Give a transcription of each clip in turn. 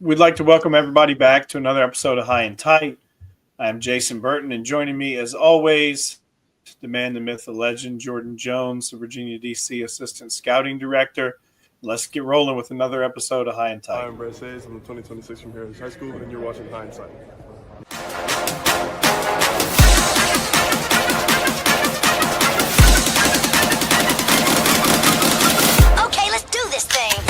We'd like to welcome everybody back to another episode of High and Tight. I'm Jason Burton, and joining me, as always, the man, the myth, the legend, Jordan Jones, the Virginia DC Assistant Scouting Director. Let's get rolling with another episode of High and Tight. Hi, I'm Brett Sayes. I'm the 2026 from Heritage High School, and you're watching Hindsight. Okay, let's do this thing.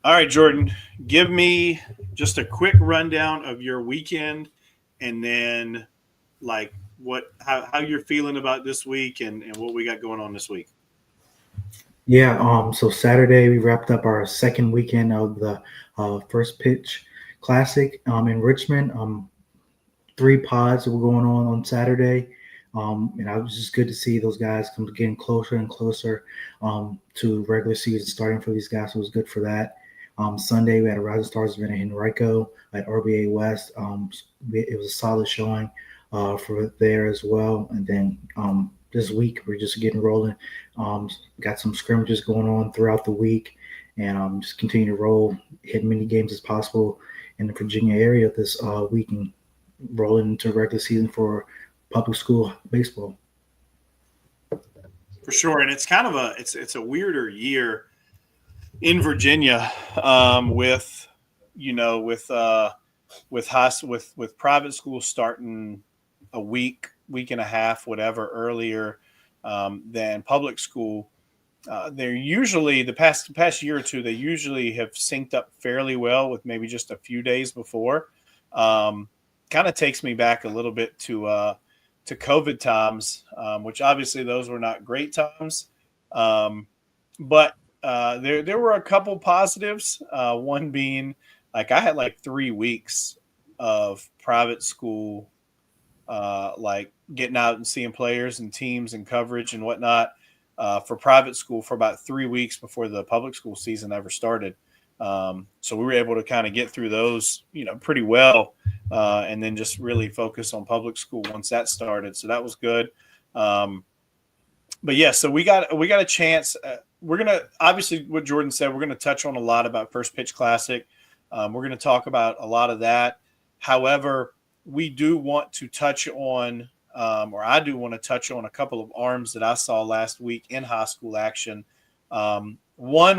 All right, Jordan, give me just a quick rundown of your weekend, and then how you're feeling about this week and what we got going on this week. Yeah, so Saturday we wrapped up our second weekend of the First Pitch Classic in Richmond. Three pods were going on Saturday, and it was just good to see those guys come getting closer and closer to regular season starting for these guys. So it was good for that. Sunday we had a Rising Stars event in Henrico at RBA West. It was a solid showing for there as well, and then this week we're just getting rolling. Got some scrimmages going on throughout the week, and just continue to roll, hit many games as possible in the Virginia area this week, and rolling into regular season for public school baseball. For sure, and it's kind of it's a weirder year in Virginia with private schools starting a week and a half, whatever, earlier than public school. They're usually the past year or two, they usually have synced up fairly well with maybe just a few days before. Kind of takes me back a little bit to COVID times, which obviously those were not great times. But there were a couple positives. One being, I had 3 weeks of private school, getting out and seeing players and teams and coverage and whatnot for private school for about 3 weeks before the public school season ever started. So we were able to kind of get through those, pretty well, and then just really focus on public school once that started. So that was good. But yeah, so we got a chance. We're gonna, obviously, what Jordan said, we're gonna touch on a lot about First Pitch Classic. We're gonna talk about a lot of that. However, we do want to touch on, or I do want to touch on a couple of arms that I saw last week in high school action. One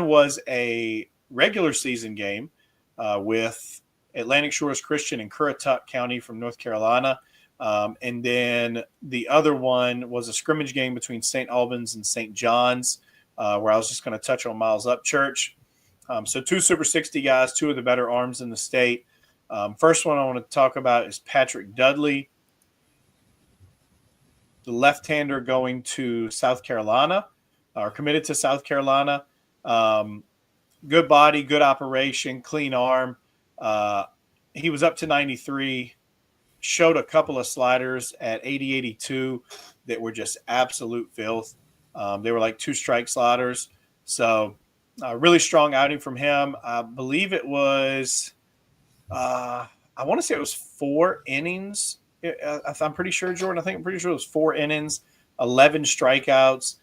was a regular season game with Atlantic Shores Christian and Currituck County from North Carolina. And then the other one was a scrimmage game between St. Albans and St. John's, where I was just going to touch on Miles Upchurch. So two Super 60 guys, two of the better arms in the state. First one I want to talk about is Patrick Dudley, the left-hander going to South Carolina, or committed to South Carolina. Good body, good operation, clean arm. He was up to 93, showed a couple of sliders at 80-82 that were just absolute filth. They were like two-strike sliders. So really strong outing from him. I believe it was I want to say it was 4 innings. I'm pretty sure, Jordan. I'm pretty sure it was 4 innings, 11 strikeouts.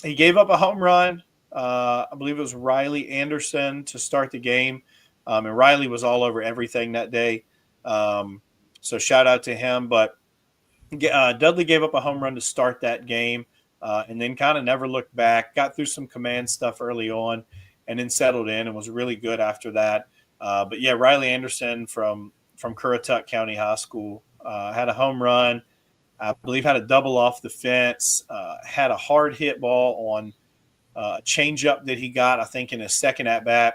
He gave up a home run. I believe it was Riley Anderson to start the game. And Riley was all over everything that day. So shout out to him. But Dudley gave up a home run to start that game, and then kind of never looked back. Got through some command stuff early on, and then settled in and was really good after that. But yeah, Riley Anderson from Currituck County High School had a home run. I believe had a double off the fence. Had a hard hit ball on a changeup that he got, I think, in his second at bat.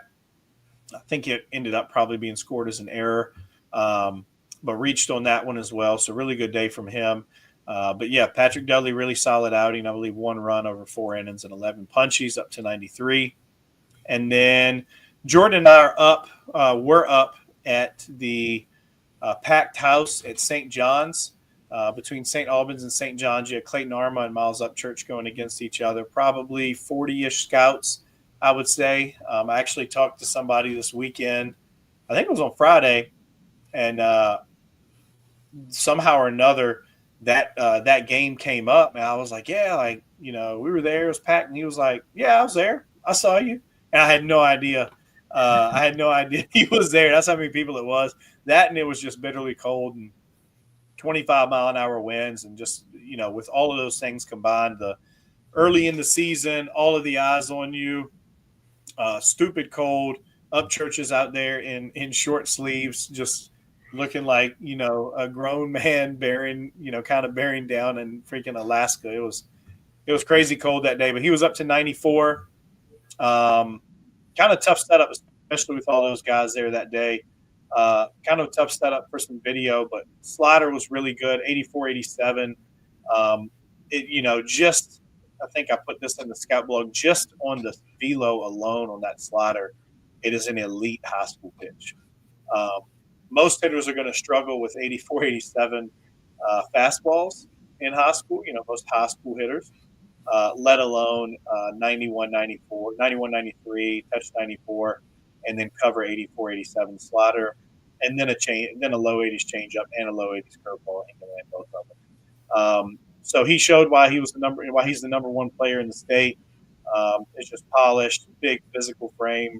I think it ended up probably being scored as an error, but reached on that one as well. So really good day from him. But yeah, Patrick Dudley, really solid outing. I believe 1 run over 4 innings and 11 punchies, up to 93. And then Jordan and I are up. We're up at the packed house at St. John's. Between St. Albans and St. John's, you had Clayton Arma and Miles Upchurch going against each other. Probably 40-ish scouts, I would say. I actually talked to somebody this weekend. I think it was on Friday, and somehow or another, that game came up, and I was like, yeah, like, we were there, it was packed, and he was like, yeah, I was there, I saw you, and I had no idea. I had no idea he was there. That's how many people it was. That, and it was just bitterly cold and 25-mile-an-hour winds, and just with all of those things combined, the early in the season, all of the eyes on you, stupid cold, up churches out there in short sleeves, just looking like a grown man bearing kind of bearing down in freaking Alaska. It was crazy cold that day, but he was up to 94. Kind of tough setup, especially with all those guys there that day. Kind of a tough setup for some video, but slider was really good, 84, 87. Just I think I put this in the scout blog, just on the velo alone on that slider, it is an elite high school pitch. Most hitters are going to struggle with 84, 87 fastballs in high school, most high school hitters, let alone 91, 94, 91, 93, touch 94, and then cover 84, 87 slider, and then a low 80s changeup and a low 80s curveball. He can land both of them. So he showed why he's the number one player in the state. It's just polished, big physical frame,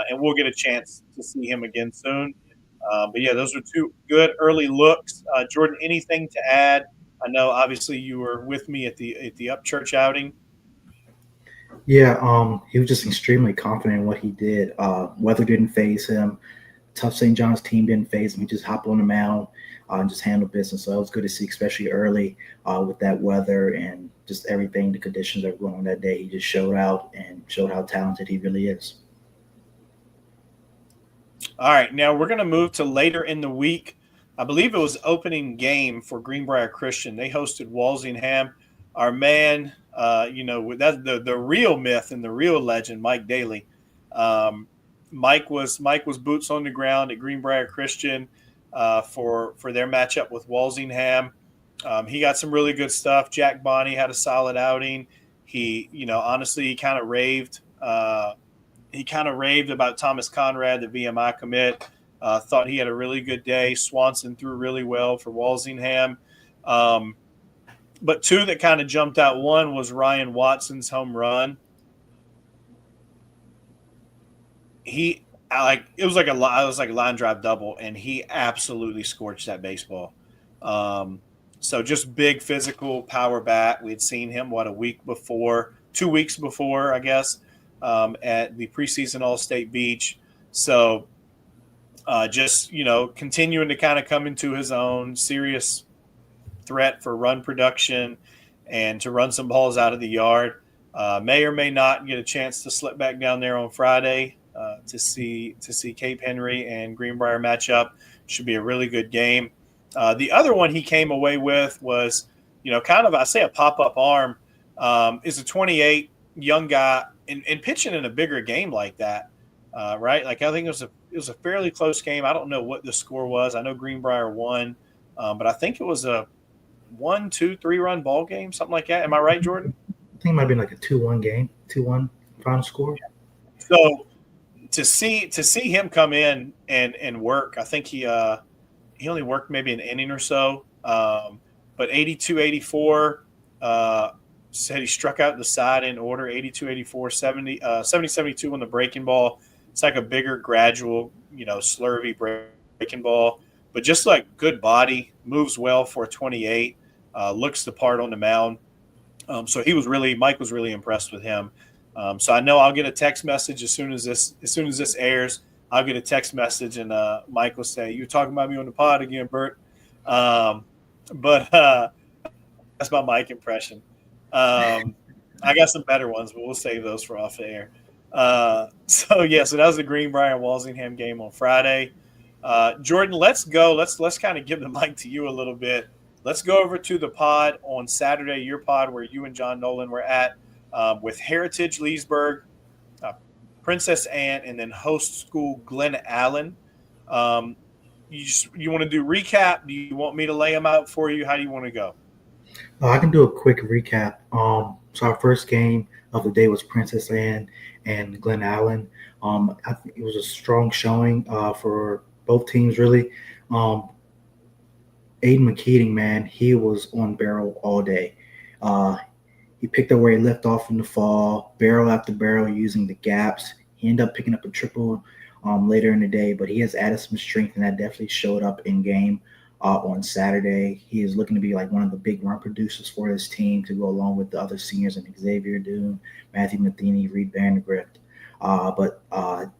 and we'll get a chance to see him again soon. But yeah, those are two good early looks. Jordan, anything to add? I know obviously you were with me at the Upchurch outing. Yeah, he was just extremely confident in what he did. Weather didn't phase him. Tough St. John's team didn't phase him. He just hopped on the mound and just handled business. So it was good to see, especially early with that weather and just everything, the conditions that were going on that day. He just showed out and showed how talented he really is. All right, now we're going to move to later in the week. I believe it was opening game for Greenbrier Christian. They hosted Walsingham. Our man, that's the real myth and the real legend, Mike Daly. Mike was boots on the ground at Greenbrier Christian for their matchup with Walsingham. He got some really good stuff. Jack Bonney had a solid outing. He, honestly, he kind of raved. He kind of raved about Thomas Conrad, the VMI commit. Thought he had a really good day. Swanson threw really well for Walsingham. But two that kind of jumped out. One was Ryan Watson's home run. It was like a line drive double, and he absolutely scorched that baseball. So just big physical power bat. We had seen him 2 weeks before, I guess, at the preseason All-State Beach. So just continuing to kind of come into his own, serious threat for run production and to run some balls out of the yard. May or may not get a chance to slip back down there on Friday to see Cape Henry and Greenbrier match up. Should be a really good game. The other one he came away with was, kind of, I say a pop-up arm, is a 28 young guy and pitching in a bigger game like that, right? Like I think it was a fairly close game. I don't know what the score was. I know Greenbrier won, but I think it was a 1, 2, 3 run ball game, something like that. Am I right, Jordan? I think it might have been like a 2-1 game, 2-1 final score. So to see him come in and work, I think he only worked maybe an inning or so, but 82, 84, said he struck out the side in order, 82, 84, 70, 72 on the breaking ball. It's like a bigger, gradual, slurvy breaking ball, but just like good body, moves well for a 28, looks the part on the mound. So Mike was really impressed with him. So I know I'll get a text message as soon as this airs. I'll get a text message and Mike will say, "You're talking about me on the pod again, Bert." But that's my Mike impression. I got some better ones, but we'll save those for off the air. So that was the Greenbrier and Walsingham game on Friday. Jordan, let's go. Let's kind of give the mic to you a little bit. Let's go over to the pod on Saturday, your pod where you and John Nolan were at with Heritage Leesburg, Princess Anne, and then host school Glen Allen. You want to do recap? Do you want me to lay them out for you? How do you want to go? I can do a quick recap. So our first game of the day was Princess Anne and Glen Allen. I think it was a strong showing for both teams, really. Aiden McKeating, man, he was on barrel all day. Uh, he picked up where he left off in the fall, barrel after barrel using the gaps. He ended up picking up a triple later in the day, but he has added some strength, and that definitely showed up in game on Saturday. He is looking to be like one of the big run producers for his team to go along with the other seniors and Xavier Doon, Matthew Matheny, Reed Vandergrift. But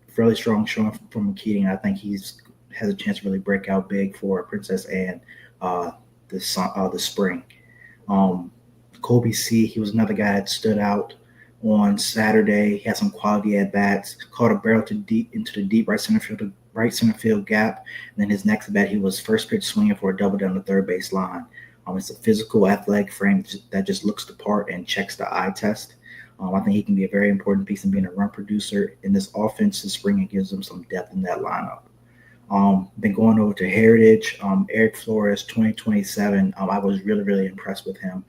fairly strong showing from Keating. I think he's has a chance to really break out big for Princess Anne the spring. Um, Kobe C, he was another guy that stood out on Saturday. He had some quality at bats, caught a barrel to deep into the deep right center field gap. And then his next at bat, he was first pitch swinging for a double down the third base line. It's a physical, athletic frame that just looks the part and checks the eye test. I think he can be a very important piece in being a run producer in this offense this spring and gives them some depth in that lineup. Then going over to Heritage, Eric Flores, 2027. I was really, really impressed with him.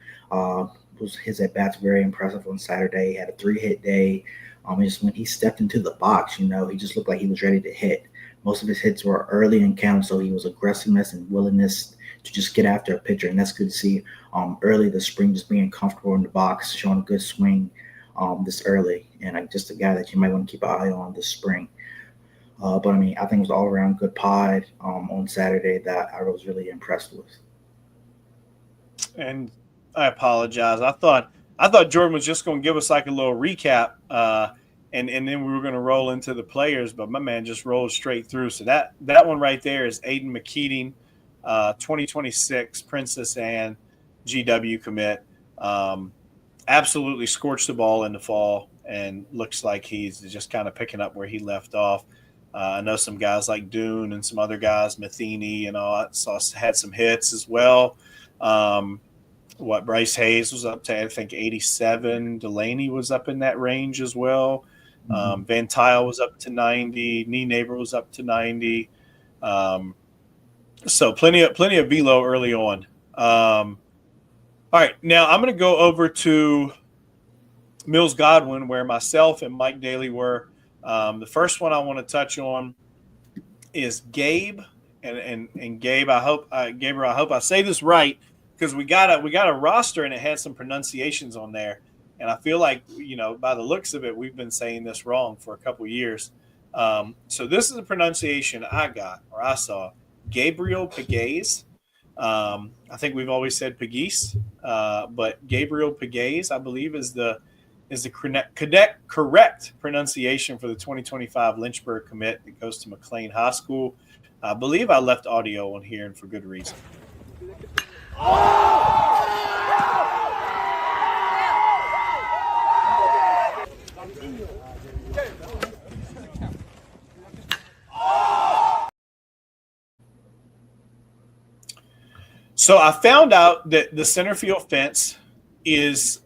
His at bats very impressive on Saturday. He had a 3-hit day. Just when he stepped into the box, he just looked like he was ready to hit. Most of his hits were early in count, so he was aggressiveness and willingness to just get after a pitcher, and that's good to see. Early this spring, just being comfortable in the box, showing a good swing this early, and just a guy that you might want to keep an eye on this spring. But I think it was all around good pod on Saturday that I was really impressed with. And I apologize. I thought Jordan was just going to give us like a little recap, and then we were going to roll into the players, but my man just rolled straight through. So that one right there is Aiden McKeating, 2026 Princess Anne GW commit. Absolutely scorched the ball in the fall and looks like he's just kind of picking up where he left off. I know some guys like Doon and some other guys, Matheny and all that, had some hits as well. Bryce Hayes was up to, I think, 87. Delaney was up in that range as well. Van Tile was up to 90. Nee Neighbor was up to 90. So plenty of velo early on. All right, now I'm going to go over to Mills Godwin, where myself and Mike Daly were. The first one I want to touch on is Gabe, and Gabe. I hope I say this right, because we got a roster and it had some pronunciations on there, and I feel like by the looks of it, we've been saying this wrong for a couple years. So this is the pronunciation I saw. Gabriel Pegues. I think we've always said Pegues, but Gabriel Pegues, I believe, is the correct pronunciation for the 2025 Lynchburg commit that goes to McLean High School. I believe I left audio on here, and for good reason. So I found out that the center field fence is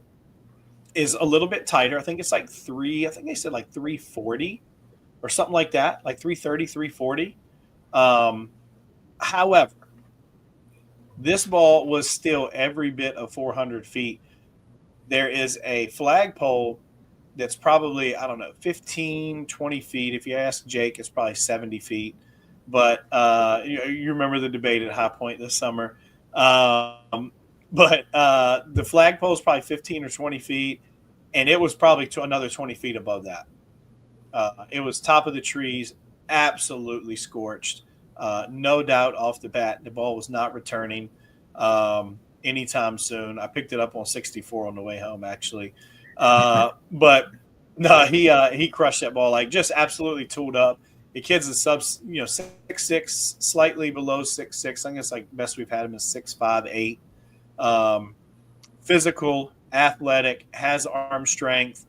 a little bit tighter. I think it's like I think they said like 340 or something like that, like 330, 340. However, this ball was still every bit of 400 feet. There is a flagpole that's probably, 15, 20 feet. If you ask Jake, it's probably 70 feet. But you remember the debate at High Point this summer. But the flagpole is probably 15 or 20 feet, and it was probably another 20 feet above that. It was top of the trees, absolutely scorched. No doubt off the bat, the ball was not returning anytime soon. I picked it up on 64 on the way home, actually. But no, he crushed that ball, like just absolutely tooled up. The kid's a 6'6", slightly below 6'6". I think it's like best we've had him is 6'5", 8. Physical, athletic, has arm strength.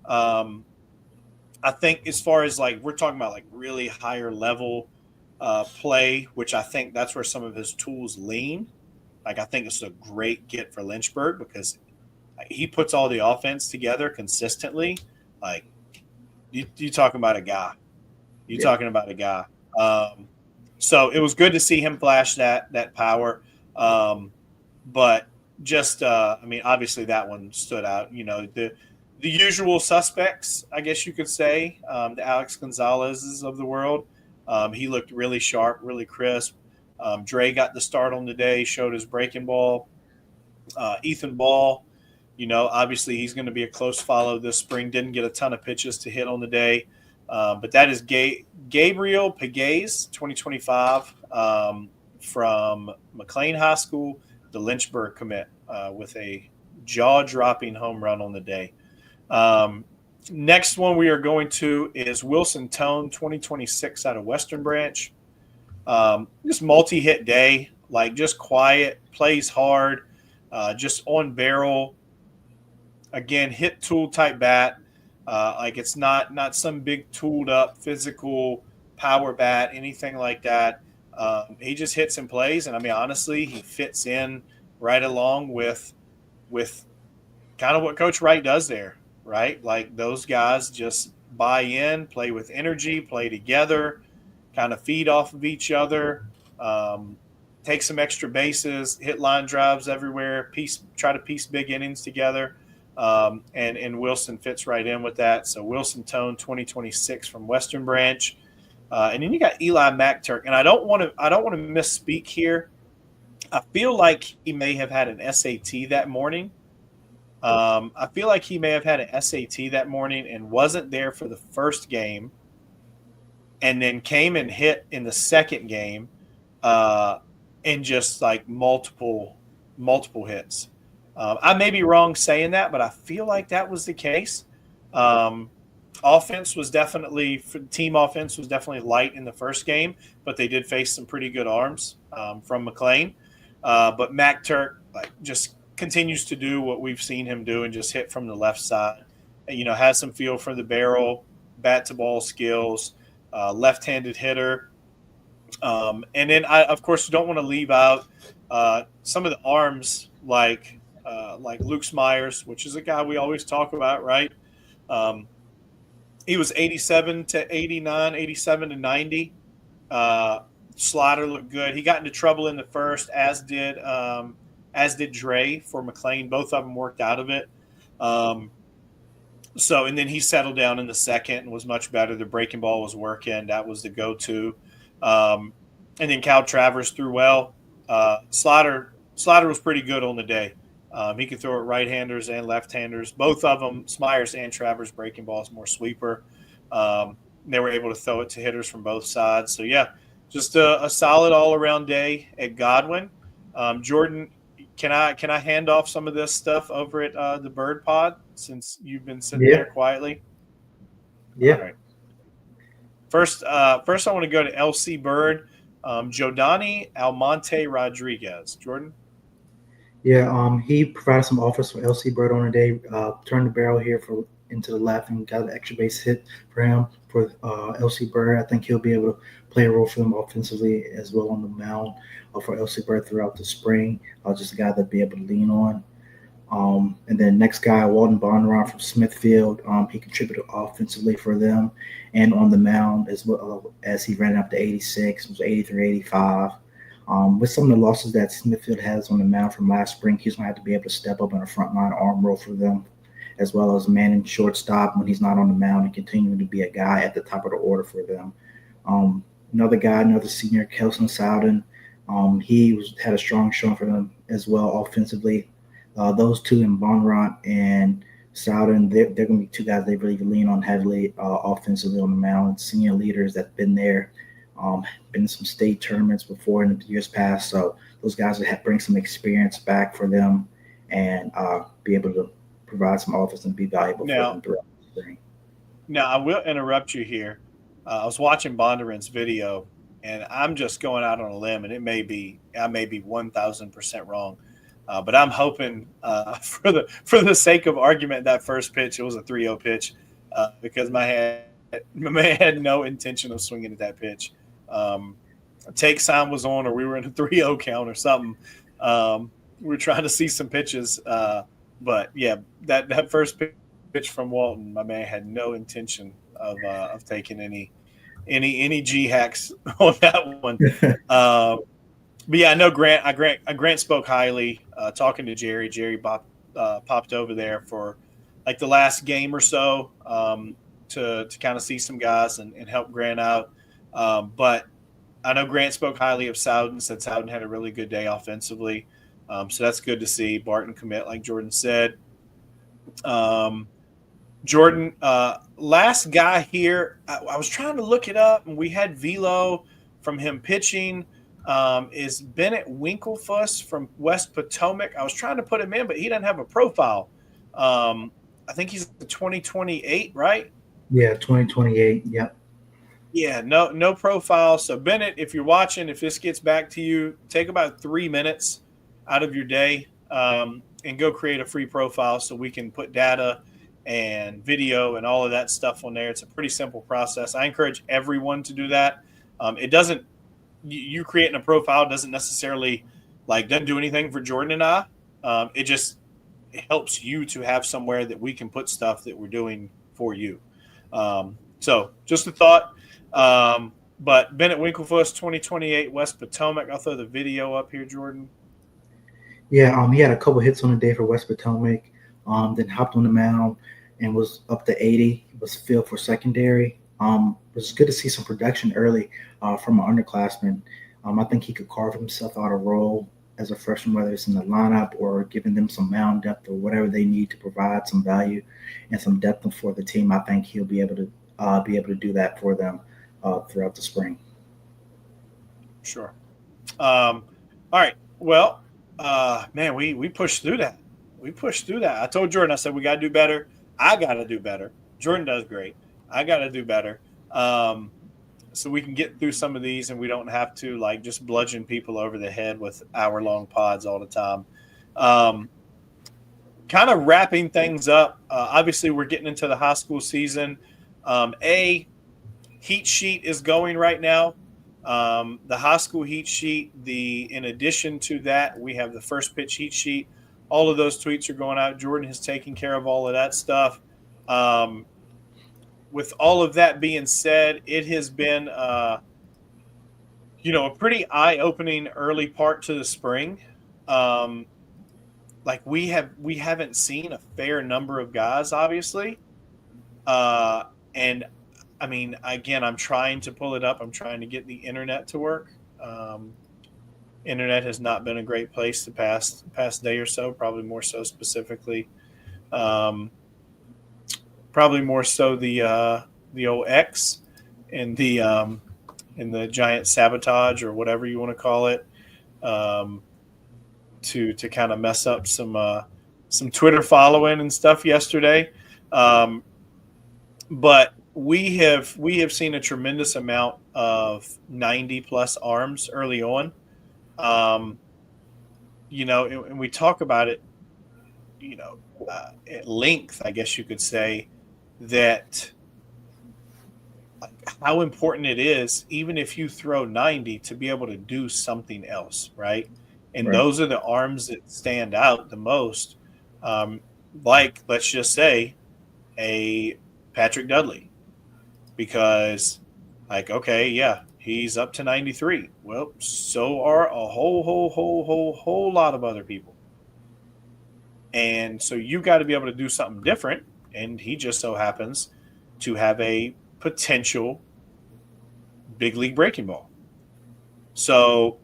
I think as far as like we're talking about like really higher level play, which I think that's where some of his tools lean. Like I think it's a great get for Lynchburg because he puts all the offense together consistently. Like you talking about a guy. You're talking about a guy. So it was good to see him flash that power. But just, obviously that one stood out. The usual suspects, I guess you could say, the Alex Gonzalez's of the world. He looked really sharp, really crisp. Dre got the start on the day, showed his breaking ball. Ethan Ball, obviously he's going to be a close follow this spring. Didn't get a ton of pitches to hit on the day. But that is Gabriel Pegues, 2025, from McLean High School, the Lynchburg commit, with a jaw-dropping home run on the day. Next one we are going to is Wilson Tone, 2026, out of Western Branch. Just multi-hit day, like just quiet, plays hard, just on barrel. Again, hit tool type bat. Like it's not some big tooled up physical power bat, anything like that. He just hits and plays, and I mean honestly, he fits in right along with kind of what Coach Wright does there, right? Like those guys just buy in, play with energy, play together, kind of feed off of each other, take some extra bases, hit line drives everywhere, try to piece big innings together. And Wilson fits right in with that. So Wilson Tone, 2026, from Western Branch. And then you got Eli McTurk. And I don't want to misspeak here. I feel like he may have had an SAT that morning. And wasn't there for the first game, and then came and hit in the second game, and just like multiple hits. I may be wrong saying that, but I feel like that was the case. Team offense was definitely light in the first game, but they did face some pretty good arms from McLean. But McTurk just continues to do what we've seen him do and just hit from the left side. Has some feel for the barrel, bat to ball skills, left-handed hitter. And then I, of course, don't want to leave out some of the arms like Luke Myers, which is a guy we always talk about, right? He was 87 to 89, 87 to 90. Slaughter looked good. He got into trouble in the first, as did Dre for McLean. Both of them worked out of it. And then he settled down in the second and was much better. The breaking ball was working. That was the go-to. And then Cal Travers threw well. Slaughter was pretty good on the day. He could throw it right-handers and left-handers. Both of them, Smyers and Travers, breaking balls more sweeper. They were able to throw it to hitters from both sides. So, yeah, just a solid all-around day at Godwin. Jordan, can I hand off some of this stuff over at the Bird Pod since you've been sitting there quietly? Yeah. All right. First, I want to go to LC Bird, Jordani Almonte Rodriguez. Jordan? Yeah, he provided some offers for LC Bird on the day, turned the barrel here into the left and got an extra base hit for him. For LC Bird, I think he'll be able to play a role for them offensively as well on the mound for LC Bird throughout the spring. Just a guy that'll be able to lean on. And then next guy, Walton Bondurant from Smithfield. He contributed offensively for them and on the mound as well as he ran up to 86, was 83, 85. With some of the losses that Smithfield has on the mound from last spring, he's going to have to be able to step up in a front line arm role for them, as well as manning shortstop when he's not on the mound and continuing to be a guy at the top of the order for them. Another senior, Kelson Sowden. He had a strong showing for them as well offensively. Those two, in Bondurant and Sowden, they're going to be two guys they really lean on heavily offensively on the mound. Senior leaders that've been there. Been in some state tournaments before in the years past, so those guys will bring some experience back for them and be able to provide some offense and be valuable for them throughout the spring. Now, I will interrupt you here. I was watching Bondurant's video, and I'm just going out on a limb, and I may be 1,000% wrong, but I'm hoping for the sake of argument, that first pitch, it was a 3-0 pitch because my man had no intention of swinging at that pitch. Take sign was on, or we were in a 3-0 count or something. We were trying to see some pitches, but yeah, that first pitch from Walton, my man had no intention of taking any G hacks on that one. But yeah, I know Grant spoke highly. Talking to Jerry, popped over there for like the last game or so to kind of see some guys and help Grant out. But I know Grant spoke highly of Soudan, said Soudan had a really good day offensively. So that's good to see. Barton commit, like Jordan said. Jordan, last guy here, I was trying to look it up, and we had velo from him pitching. Is Bennett Winklefuss from West Potomac. I was trying to put him in, but he doesn't have a profile. I think he's the 2028, right? Yeah, 2028. Yep. Yeah, no profile. So Bennett, if you're watching, if this gets back to you, take about 3 minutes out of your day and go create a free profile so we can put data and video and all of that stuff on there. It's a pretty simple process. I encourage everyone to do that. It doesn't you creating a profile doesn't necessarily doesn't do anything for Jordan and I. It helps you to have somewhere that we can put stuff that we're doing for you. So just a thought. But Bennett Winklefuss, 2028 West Potomac. I'll throw the video up here, Jordan. Yeah, he had a couple hits on the day for West Potomac. Then hopped on the mound and was up to 80. Was filled for secondary. It was good to see some production early from an underclassman. I think he could carve himself out a role as a freshman, whether it's in the lineup or giving them some mound depth or whatever they need to provide some value and some depth for the team. I think he'll be able to do that for them throughout the spring. Sure. All right. Well, man, we pushed through that. We pushed through that. I told Jordan, I said, we got to do better. I got to do better. Jordan does great. I got to do better. So we can get through some of these and we don't have to just bludgeon people over the head with hour-long pods all the time. Kind of wrapping things up. Obviously, we're getting into the high school season. A heat sheet is going right now. The high school heat sheet. In addition to that, we have the first pitch heat sheet. All of those tweets are going out. Jordan has taken care of all of that stuff. With all of that being said, it has been, a pretty eye-opening early part to the spring. We haven't seen a fair number of guys, obviously. And I mean, again, I'm trying to pull it up. I'm trying to get the internet to work. Internet has not been a great place the past day or so, probably more so specifically. Probably more so the old X and the giant sabotage or whatever you want to call it, to kind of mess up some Twitter following and stuff yesterday. But we have seen a tremendous amount of 90 plus arms early on. And we talk about it, at length, I guess you could say, that how important it is, even if you throw 90, to be able to do something else, right? And those are the arms that stand out the most. Let's just say a Patrick Dudley, because he's up to 93. Well, so are a whole lot of other people. And so you got to be able to do something different. And he just so happens to have a potential big league breaking ball. So,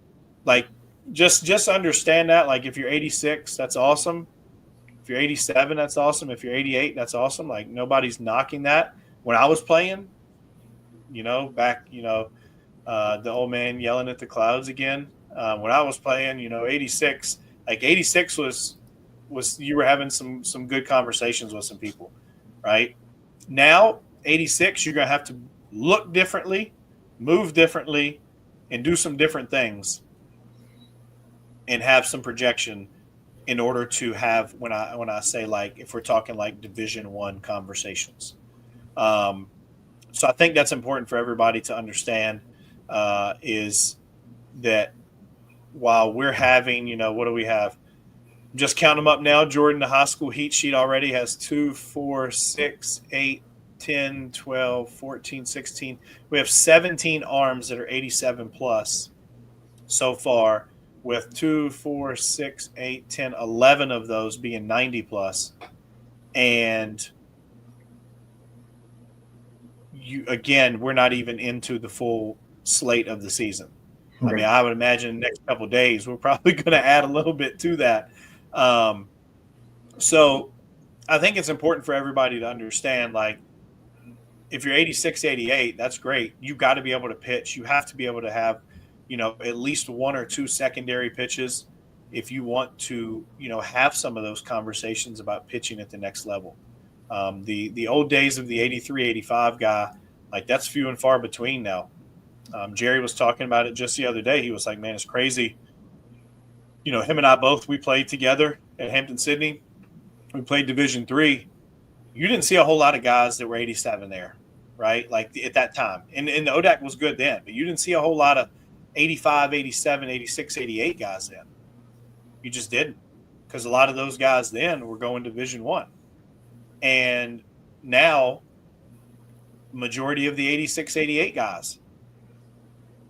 just understand that. If you're 86, that's awesome. If you're 87, that's awesome. If you're 88, that's awesome. Nobody's knocking that. When I was playing, back, the old man yelling at the clouds again. When I was playing, 86, 86 was you were having some good conversations with some people, right? Now, 86, you're going to have to look differently, move differently, and do some different things and have some projection in order to have, when I say, if we're talking Division I conversations. So I think that's important for everybody to understand, is that while we're having, what do we have? Just count them up now. Jordan, the high school heat sheet already has 2, 4, 6, 8, 10, 12, 14, 16. We have 17 arms that are 87 plus so far, with 2, 4, 6, 8, 10, 11 of those being 90 plus. And we're not even into the full slate of the season. I Okay. mean, I would imagine the next couple of days we're probably going to add a little bit to that. So I think it's important for everybody to understand, like, if you're 86, 88, that's great. You got to be able to pitch. You have to be able to have, at least one or two secondary pitches if you want to, have some of those conversations about pitching at the next level. The old days of the 83, 85 guy, like, that's few and far between now. Jerry was talking about it just the other day. He was like, man, it's crazy. Him and I both, we played together at Hampton-Sydney. We played Division III. You didn't see a whole lot of guys that were 87 there, right? Like, at that time. And the ODAC was good then, but you didn't see a whole lot of 85, 87, 86, 88 guys then. You just didn't, because a lot of those guys then were going Division I. And now, majority of the 86, 88 guys,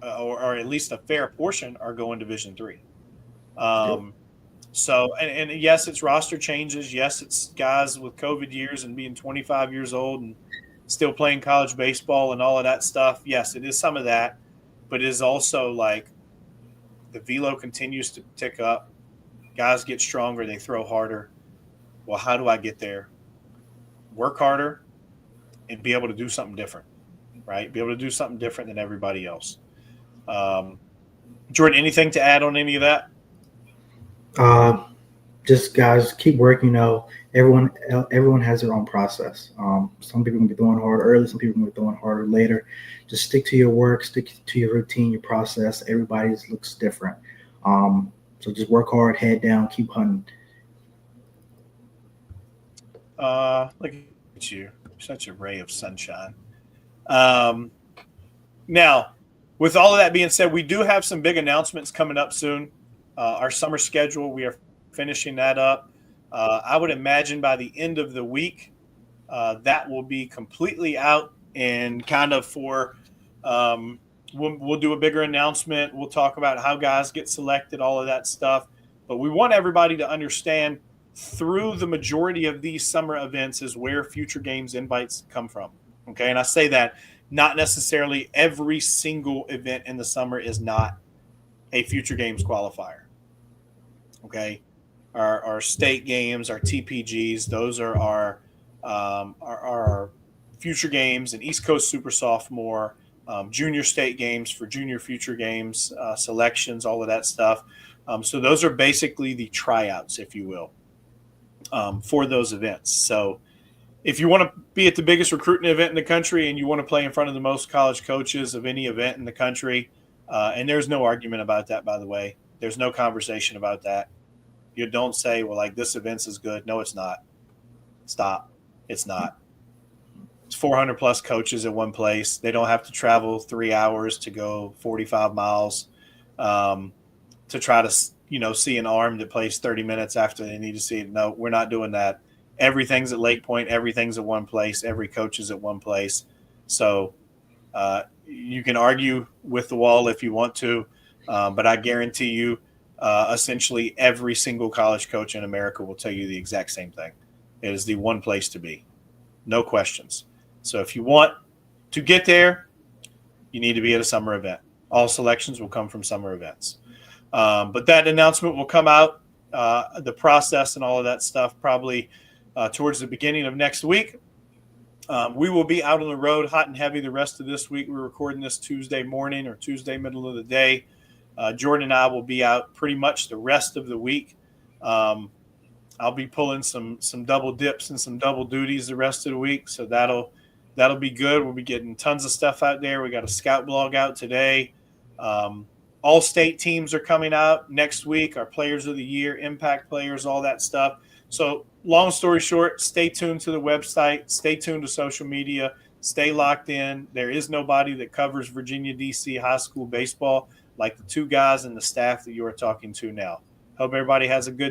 or at least a fair portion, are going Division III. So, and yes, it's roster changes. Yes, it's guys with COVID years and being 25 years old and still playing college baseball and all of that stuff. Yes, it is some of that, but it is also like the velo continues to tick up. Guys get stronger. They throw harder. Well, how do I get there? Work harder and be able to do something different, right? Be able to do something different than everybody else. Jordan, anything to add on any of that? Just guys, keep working. Everyone has their own process. Some people can be throwing hard early. Some people can be throwing harder later. Just stick to your work, stick to your routine, your process. Everybody's looks different. So just work hard, head down, keep hunting. Look at you. You're such a ray of sunshine. Now, with all of that being said, we do have some big announcements coming up soon. Our summer schedule, we are finishing that up. I would imagine by the end of the week, that will be completely out, and kind of for we'll do a bigger announcement. We'll talk about how guys get selected, all of that stuff. But we want everybody to understand, through the majority of these summer events is where Future Games invites come from. Okay, and I say that not necessarily every single event in the summer is not a Future Games qualifier. Okay, our state games, our TPGs, those are our Future Games and East Coast Super Sophomore, junior state games for junior Future Games selections, all of that stuff. So those are basically the tryouts, if you will, for those events. So if you want to be at the biggest recruiting event in the country and you want to play in front of the most college coaches of any event in the country, and there's no argument about that, by the way. There's no conversation about that. You don't say, well, like, this event's is good. No, it's not. Stop. It's not. It's 400 plus coaches at one place. They don't have to travel 3 hours to go 45 miles to try to, see an arm that plays 30 minutes after they need to see it. No, we're not doing that. Everything's at Lake Point. Everything's at one place. Every coach is at one place. So you can argue with the wall if you want to, but I guarantee you, essentially every single college coach in America will tell you the exact same thing. It is the one place to be. No questions. So if you want to get there, you need to be at a summer event. All selections will come from summer events. But that announcement will come out, the process and all of that stuff, probably towards the beginning of next week. We will be out on the road hot and heavy the rest of this week. We're recording this Tuesday morning or Tuesday middle of the day. Jordan and I will be out pretty much the rest of the week. I'll be pulling some double dips and some double duties the rest of the week, so that'll be good. We'll be getting tons of stuff out there. We got a scout blog out today. All state teams are coming out next week. Our players of the year, impact players, all that stuff. So long story short, stay tuned to the website. Stay tuned to social media. Stay locked in. There is nobody that covers Virginia, D.C. high school baseball like the two guys and the staff that you are talking to now. Hope everybody has a good day.